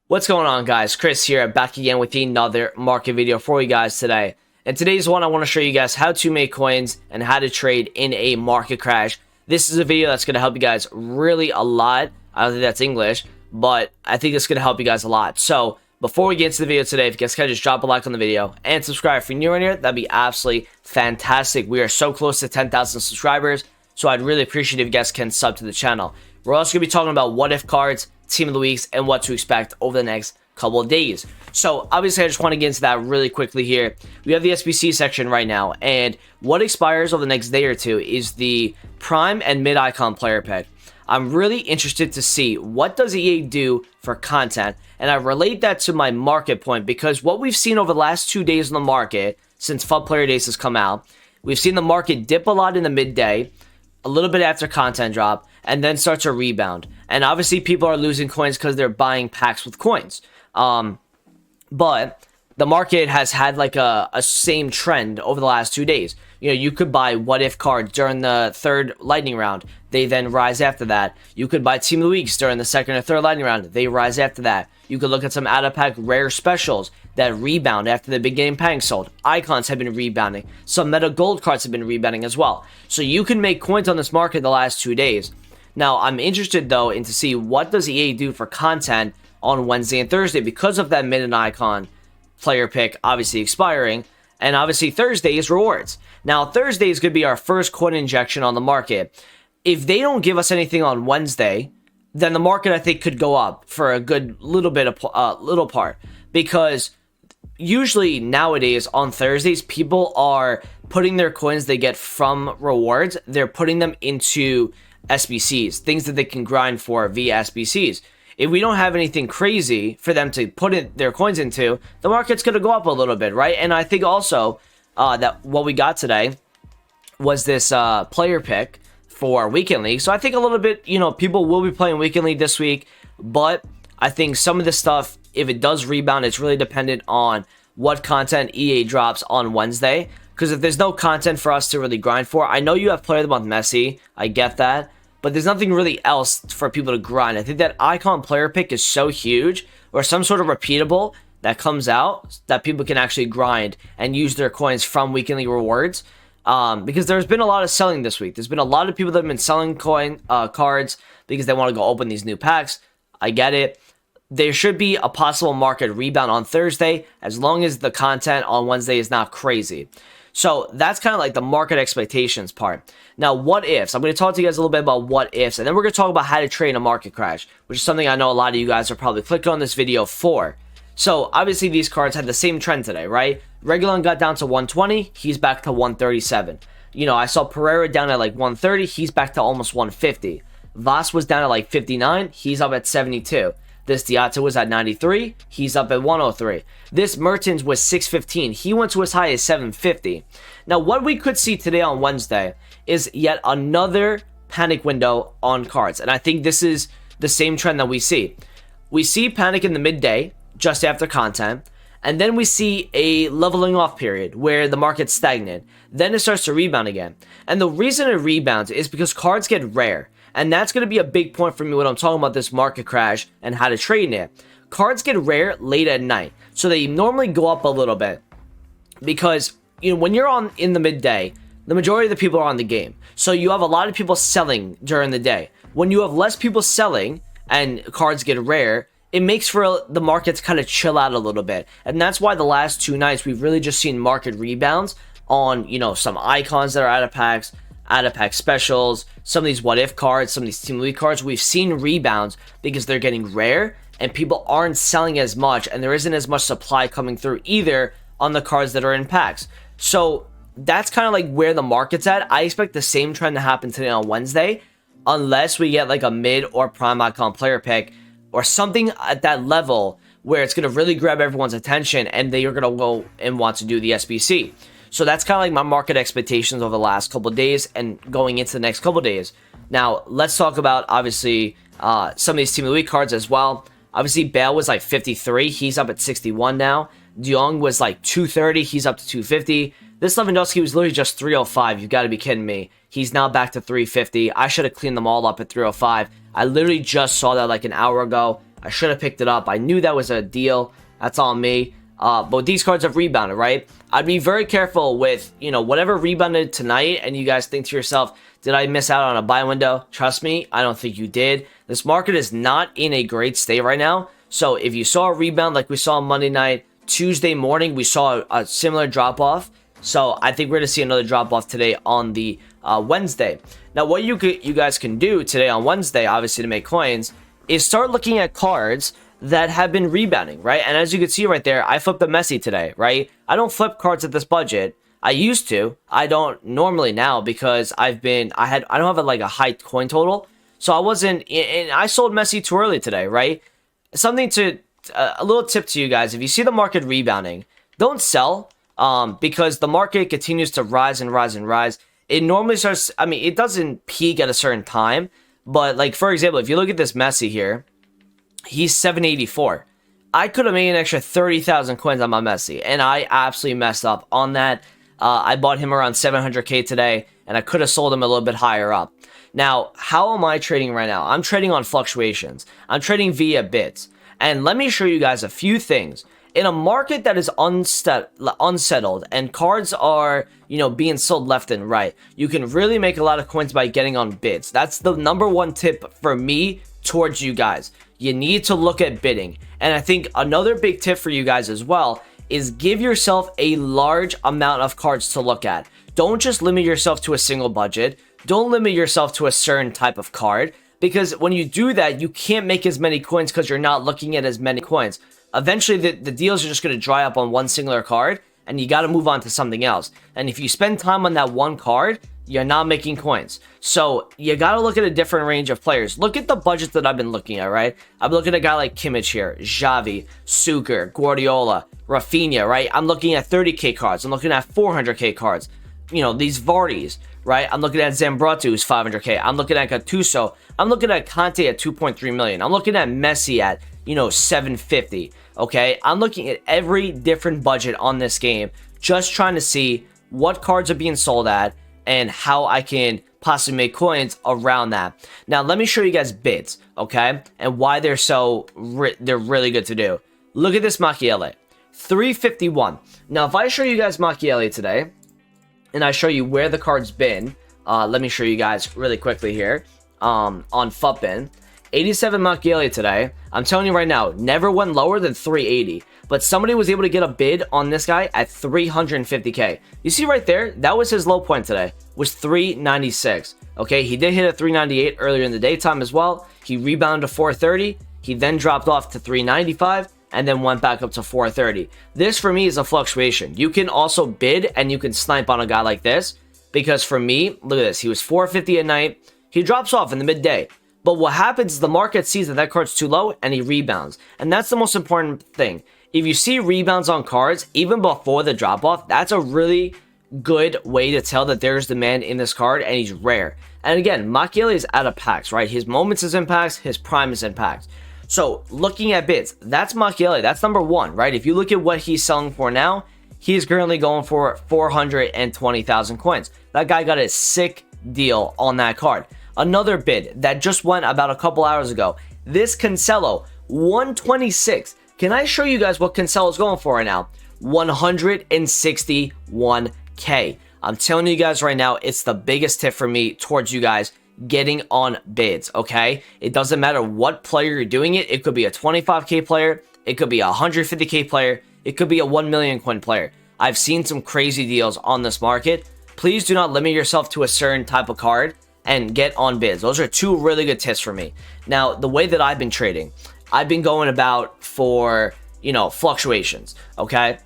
What's going on, guys? Chris here, back again with another market video for you guys today. In today's one, I want to show you guys how to make coins and how to trade in a market crash. This is a video that's going to help you guys really a lot. I don't think that's English, but I think it's going to help you guys a lot. So before we get into the video today, if you guys can just drop a like on the video and subscribe if you're new in here, that'd be absolutely fantastic. We are so close to 10,000 subscribers, so I'd really appreciate if you guys can sub to the channel. We're also going to be talking about what if cards, team of the weeks, and what to expect over the next couple of days. So obviously I just want to get into that really quickly here. We have the SBC section right now, and what expires over the next day or two is the prime and mid icon player pick. I'm really interested to see what does EA do for content, and I relate that to my market point because what we've seen over the last 2 days in the market since FUT Player Days has come out, we've seen the market dip a lot in the midday, a little bit after content drop, and then start to rebound. And obviously people are losing coins because they're buying packs with coins. But the market has had like a same trend over the last 2 days. You know, you could buy what if cards during the third lightning round. They then rise after that. You could buy team of the weeks during the second or third lightning round. They rise after that. You could look at some out-of-pack rare specials that rebound after the big game packs sold. Icons have been rebounding. Some meta gold cards have been rebounding as well. So you can make coins on this market the last 2 days. Now, I'm interested, though, in to see what does EA do for content on Wednesday and Thursday because of that mid and icon player pick obviously expiring. And obviously Thursday is rewards. Now, Thursday is going to be our first coin injection on the market. If they don't give us anything on Wednesday, then the market, I think, could go up for a good little bit of little part. Because usually nowadays on Thursdays, people are putting their coins they get from rewards, they're putting them into SBCs, things that they can grind for via SBCs. If we don't have anything crazy for them to put their coins into, the market's going to go up a little bit, right? And I think also that what we got today was this player pick for Weekend League. So I think a little bit, you know, people will be playing Weekend League this week, but I think some of this stuff, if it does rebound, it's really dependent on what content EA drops on Wednesday. Because if there's no content for us to really grind for, I know you have Player of the Month Messi, I get that, but there's nothing really else for people to grind. I think that icon player pick is so huge, or some sort of repeatable that comes out that people can actually grind and use their coins from Weekend League rewards. Because there's been a lot of selling this week. There's been a lot of people that have been selling cards because they want to go open these new packs. I get it. There should be a possible market rebound on Thursday as long as the content on Wednesday is not crazy. So that's kind of like the market expectations part. Now, what ifs? I'm going to talk to you guys a little bit about what ifs, and then we're going to talk about how to trade in a market crash, which is something I know a lot of you guys are probably clicking on this video for. So obviously these cards had the same trend today, right? Regulon got down to 120, he's back to 137. You know, I saw Pereira down at like 130, he's back to almost 150. Voss was down at like 59, he's up at 72. This Diatta was at 93, he's up at 103. This Mertens was 615, he went to as high as 750. Now, what we could see today on Wednesday is yet another panic window on cards. And I think this is the same trend that we see. We see panic in the midday, just after content, and then we see a leveling off period where the market's stagnant. Then it starts to rebound again. And the reason it rebounds is because cards get rare. And that's going to be a big point for me when I'm talking about this market crash and how to trade in it. Cards get rare late at night, so they normally go up a little bit. Because, you know, when you're in the midday, the majority of the people are on the game. So you have a lot of people selling during the day. When you have less people selling and cards get rare, it makes for the market to kind of chill out a little bit. And that's why the last 2 nights we've really just seen market rebounds on, you know, some icons that are out of packs, out-of-pack specials, some of these what-if cards, some of these Team Elite cards. We've seen rebounds because they're getting rare and people aren't selling as much and there isn't as much supply coming through either on the cards that are in packs. So that's kind of like where the market's at. I expect the same trend to happen today on Wednesday unless we get like a mid or prime icon player pick or something at that level where it's going to really grab everyone's attention and they are going to go and want to do the SBC. So that's kind of like my market expectations over the last couple of days and going into the next couple of days. Now, let's talk about, obviously, some of these Team of the Week cards as well. Obviously, Bale was like 53. He's up at 61 now. De Jong was like 230. He's up to 250. This Lewandowski was literally just 305. You've got to be kidding me. He's now back to 350. I should have cleaned them all up at 305. I literally just saw that like an hour ago. I should have picked it up. I knew that was a deal. That's on me. But these cards have rebounded, right? I'd be very careful with, whatever rebounded tonight, and you guys think to yourself, did I miss out on a buy window? Trust me, I don't think you did. This market is not in a great state right now. So if you saw a rebound like we saw on Monday night, Tuesday morning, we saw a similar drop-off. So I think we're going to see another drop-off today on the Wednesday. Now, what you guys can do today on Wednesday, obviously to make coins, is start looking at cards that have been rebounding, right? And as you can see right there, I flipped a Messi today, right? I don't flip cards at this budget. I used to. I don't normally now because I don't have a high coin total. So I wasn't, and I sold Messi too early today, right? Something to, a little tip to you guys, if you see the market rebounding, don't sell because the market continues to rise and rise and rise. It normally starts, it doesn't peak at a certain time, but like, for example, if you look at this Messi here, he's 784. I could have made an extra 30,000 coins on my Messi, and I absolutely messed up on that. I bought him around 700k today, and I could have sold him a little bit higher up. Now, how am I trading right now? I'm trading on fluctuations. I'm trading via bits. And let me show you guys a few things. In a market that is unsettled and cards are, being sold left and right, you can really make a lot of coins by getting on bids. That's the number one tip for me towards you guys. You need to look at bidding. And I think another big tip for you guys as well is give yourself a large amount of cards to look at. Don't just limit yourself to a single budget. Don't limit yourself to a certain type of card, because when you do that, you can't make as many coins because you're not looking at as many coins. Eventually, the deals are just going to dry up on one singular card, and you got to move on to something else. And if you spend time on that one card, you're not making coins. So you got to look at a different range of players. Look at the budgets that I've been looking at, right? I'm looking at a guy like Kimmich here, Xavi, Suker, Guardiola, Rafinha, right? I'm looking at 30k cards. I'm looking at 400k cards. These Vardys, right? I'm looking at Zambrotto, who's 500k. I'm looking at Gattuso. I'm looking at Conte at 2.3 million. I'm looking at Messi at, 750. Okay, I'm looking at every different budget on this game, just trying to see what cards are being sold at and how I can possibly make coins around that. Now, let me show you guys bids, okay, and why they're they're really good to do. Look at this Machiavelli, 351. Now, if I show you guys Machiavelli today, and I show you where the card's been, let me show you guys really quickly here on FUTBIN. 87 Machiavelli today. I'm telling you right now, never went lower than 380. But somebody was able to get a bid on this guy at 350k. You see right there, that was his low point today, was 396. Okay, he did hit a 398 earlier in the daytime as well. He rebounded to 430. He then dropped off to 395 and then went back up to 430. This for me is a fluctuation. You can also bid and you can snipe on a guy like this, because for me, look at this. He was 450 at night. He drops off in the midday. But what happens is the market sees that card's too low and he rebounds. And that's the most important thing. If you see rebounds on cards, even before the drop-off, that's a really good way to tell that there's demand in this card and he's rare. And again, Machiavelli is out of packs, right? His moments is in packs, his prime is in packs. So looking at bids, that's Machiavelli. That's number one, right? If you look at what he's selling for now, he's currently going for 420,000 coins. That guy got a sick deal on that card. Another bid that just went about a couple hours ago. This Cancelo, 126. Can I show you guys what Cancelo's going for right now? 161k. I'm telling you guys right now, it's the biggest tip for me towards you guys getting on bids, okay? It doesn't matter what player you're doing it. It could be a 25k player. It could be a 150k player. It could be a 1 million coin player. I've seen some crazy deals on this market. Please do not limit yourself to a certain type of card and get on bids. Those are two really good tips for me. Now, the way that I've been trading, I've been going about for, fluctuations, okay?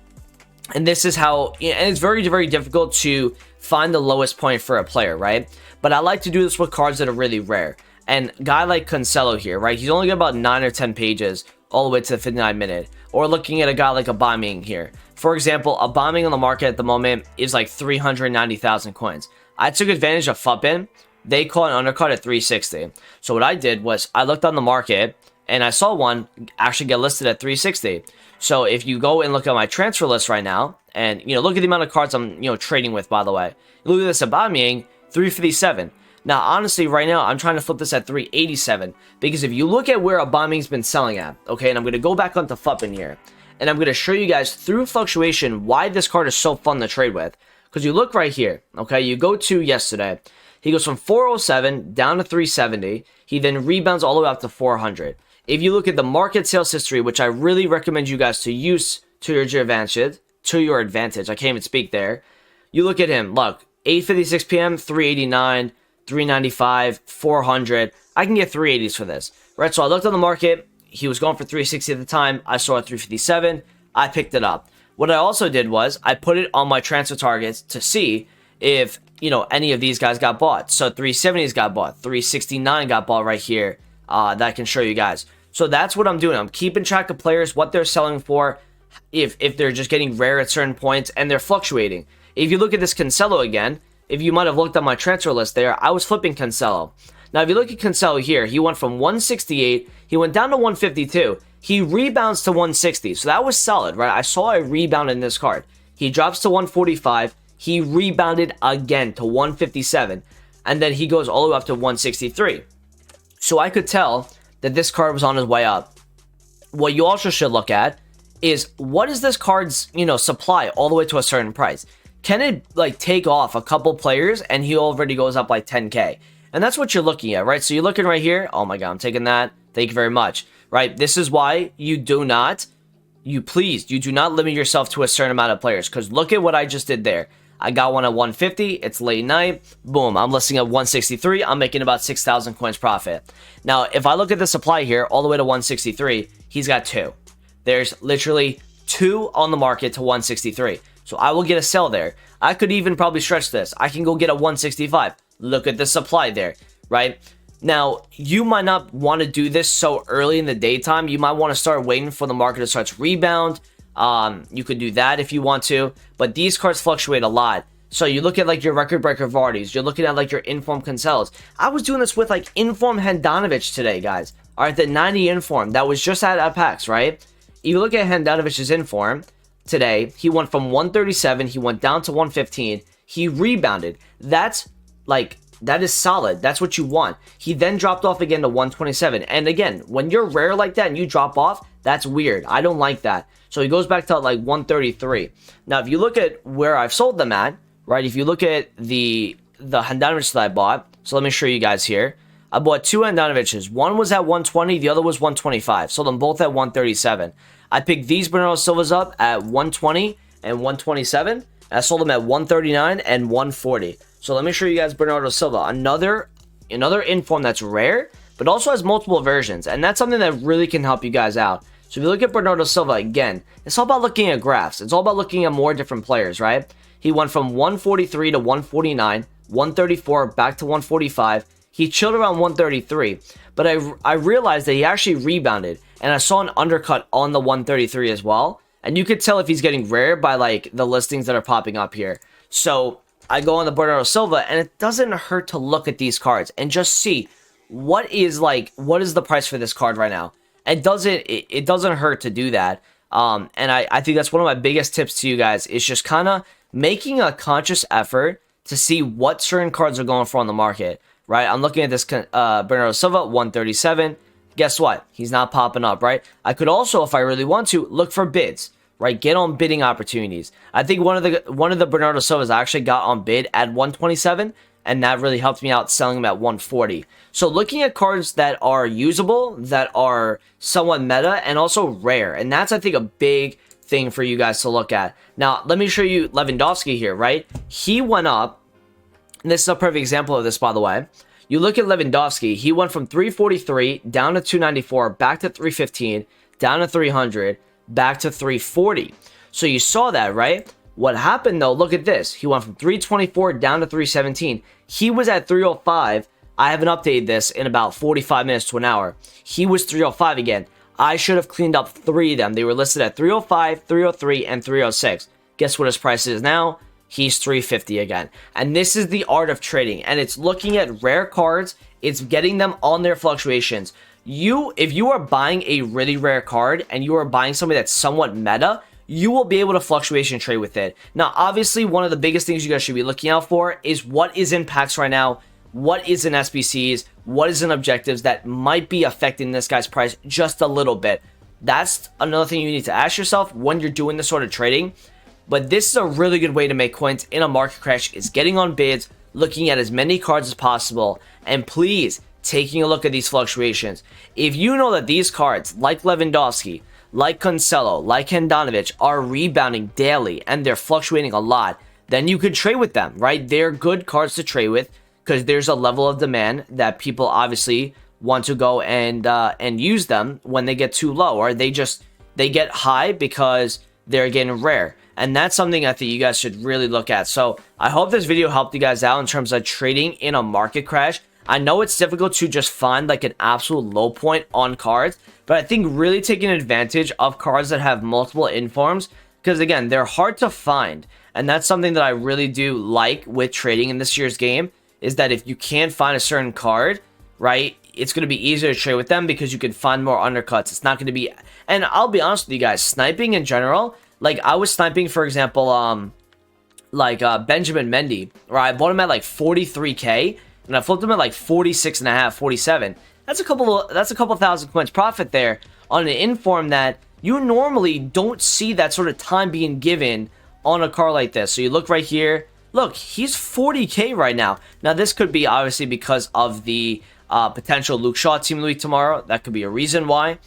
And this is how, and it's very, very difficult to find the lowest point for a player, right? But I like to do this with cards that are really rare. And a guy like Cancelo here, right? He's only got about 9 or 10 pages all the way to the 59 minute. Or looking at a guy like Aubameyang here. For example, Aubameyang on the market at the moment is like 390,000 coins. I took advantage of FUTBIN. They call an undercut at 360. So what I did was I looked on the market and I saw one actually get listed at 360. So if you go and look at my transfer list right now, and look at the amount of cards I'm trading with, by the way. Look at this Aubameyang, 357. Now, honestly, right now, I'm trying to flip this at 387 because if you look at where Aubameyang's been selling at, okay, and I'm going to go back onto Fuppin here, and I'm going to show you guys through fluctuation why this card is so fun to trade with. Because you look right here, okay, you go to yesterday, he goes from 407 down to 370, he then rebounds all the way up to 400. If you look at the market sales history, which I really recommend you guys to use to your advantage, I can't even speak there, you look at him, look, 8:56 p.m., 389, 395, 400. I can get 380s for this, right? So I looked on the market. He was going for 360 at the time. I saw it 357. I picked it up. What I also did was I put it on my transfer targets to see if, any of these guys got bought. So 370s got bought. 369 got bought right here. That I can show you guys. So that's what I'm doing. I'm keeping track of players, what they're selling for, if they're just getting rare at certain points, and they're fluctuating. If you look at this Cancelo again, if you might have looked at my transfer list there, I was flipping Cancelo. Now, if you look at Cancelo here, he went from 168, he went down to 152. He rebounds to 160, so that was solid, right? I saw a rebound in this card. He drops to 145, he rebounded again to 157, and then he goes all the way up to 163. So I could tell that this card was on his way up. What you also should look at is what is this card's, supply all the way to a certain price? Can it take off a couple players and he already goes up like 10k? And that's what you're looking at, right? So you're looking right here. Oh my God, I'm taking that. Thank you very much, right? This is why you do not limit yourself to a certain amount of players, because look at what I just did there. I got one at 150. It's late night. Boom. I'm listing at 163. I'm making about 6,000 coins profit. Now, if I look at the supply here all the way to 163, he's got two. There's literally two on the market to 163. So I will get a sell there. I could even probably stretch this. I can go get a 165. Look at the supply there, right? Now, you might not want to do this so early in the daytime. You might want to start waiting for the market to start to rebound. You could do that if you want to. But these cards fluctuate a lot. So you look at your record breaker Vardys. You're looking at your inform Cancelos. I was doing this with inform Handanovic today, guys. All right, the 90 inform. That was just at PAX, right? If you look at Handanovic's inform today, he went from 137, he went down to 115, he rebounded. That is solid. That's what you want. He then dropped off again to 127. And again, when you're rare like that and you drop off, that's weird. I don't like that. So he goes back to 133. Now, if you look at where I've sold them at, right? If you look at the Handanovic that I bought, so let me show you guys here. I bought two Handanovics. One was at 120, the other was 125. Sold them both at 137. I picked these Bernardo Silvas up at 120 and 127. I sold them at 139 and 140. So let me show you guys Bernardo Silva. Another inform that's rare, but also has multiple versions. And that's something that really can help you guys out. So if you look at Bernardo Silva again, it's all about looking at graphs. It's all about looking at more different players, right? He went from 143 to 149, 134 back to 145. He chilled around 133, but I realized that he actually rebounded, and I saw an undercut on the 133 as well. And you could tell if he's getting rare by the listings that are popping up here. So I go on the Bernardo Silva, and it doesn't hurt to look at these cards and just see what is the price for this card right now. It doesn't hurt to do that. And I think that's one of my biggest tips to you guys is just kind of making a conscious effort to see what certain cards are going for on the market, right? I'm looking at this Bernardo Silva, 137. Guess what? He's not popping up, right? I could also, if I really want to, look for bids, right? Get on bidding opportunities. I think one of the Bernardo Silvas I actually got on bid at 127, and that really helped me out selling them at 140. So looking at cards that are usable, that are somewhat meta, and also rare, and that's, I think, a big thing for you guys to look at. Now, let me show you Lewandowski here, right? He went up, and this is a perfect example of this, by the way. You look at Lewandowski, he went from 343 down to 294, back to 315, down to 300, back to 340. So you saw that, right? What happened though, look at this. He went from 324 down to 317. He was at 305. I haven't updated this in about 45 minutes to an hour. He was 305 again. I should have cleaned up three of them. They were listed at 305, 303, and 306. Guess what his price is now? He's 350 again. And this is the art of trading. And it's looking at rare cards. It's getting them on their fluctuations. If you are buying a really rare card and you are buying something that's somewhat meta, you will be able to fluctuation trade with it. Now, obviously, one of the biggest things you guys should be looking out for is what is in packs right now. what is in SBCs, what is in objectives that might be affecting this guy's price just a little bit. That's another thing you need to ask yourself when you're doing this sort of trading. But this is a really good way to make coins in a market crash, is getting on bids, looking at as many cards as possible, and please taking a look at these fluctuations. If you know that these cards, like Lewandowski, like Cancelo, like Handanovic, are rebounding daily and they're fluctuating a lot, then you could trade with them, right? They're good cards to trade with because there's a level of demand that people obviously want to go and use them when they get too low, or they get high because they're getting rare. And that's something I think you guys should really look at. So I hope this video helped you guys out in terms of trading in a market crash. I know it's difficult to just find like an absolute low point on cards, but I think really taking advantage of cards that have multiple informs, because again, they're hard to find. And that's something that I really do like with trading in this year's game, is that if you can't find a certain card, right, it's going to be easier to trade with them because you can find more undercuts. It's not going to be, and I'll be honest with you guys, sniping in general, like I was sniping, for example, Benjamin Mendy, right? I bought him at like 43k and I flipped him at like 46 and a half, 47. That's a couple thousand coins profit there on an inform that you normally don't see that sort of time being given on a card like this. So you look right here, look, he's 40k right now. Now this could be obviously because of the potential Luke Shaw team of the week tomorrow. That could be a reason why.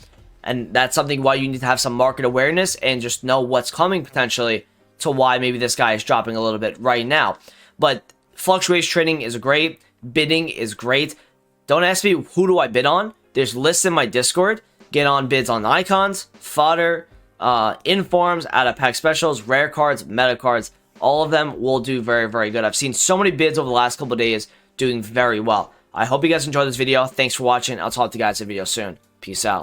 And that's something why you need to have some market awareness and just know what's coming potentially to why maybe this guy is dropping a little bit right now. But fluctuation trading is great. Bidding is great. Don't ask me who do I bid on. There's lists in my Discord. Get on bids on icons, fodder, informs, out of pack specials, rare cards, meta cards. All of them will do very, very good. I've seen so many bids over the last couple of days doing very well. I hope you guys enjoyed this video. Thanks for watching. I'll talk to you guys in a video soon. Peace out.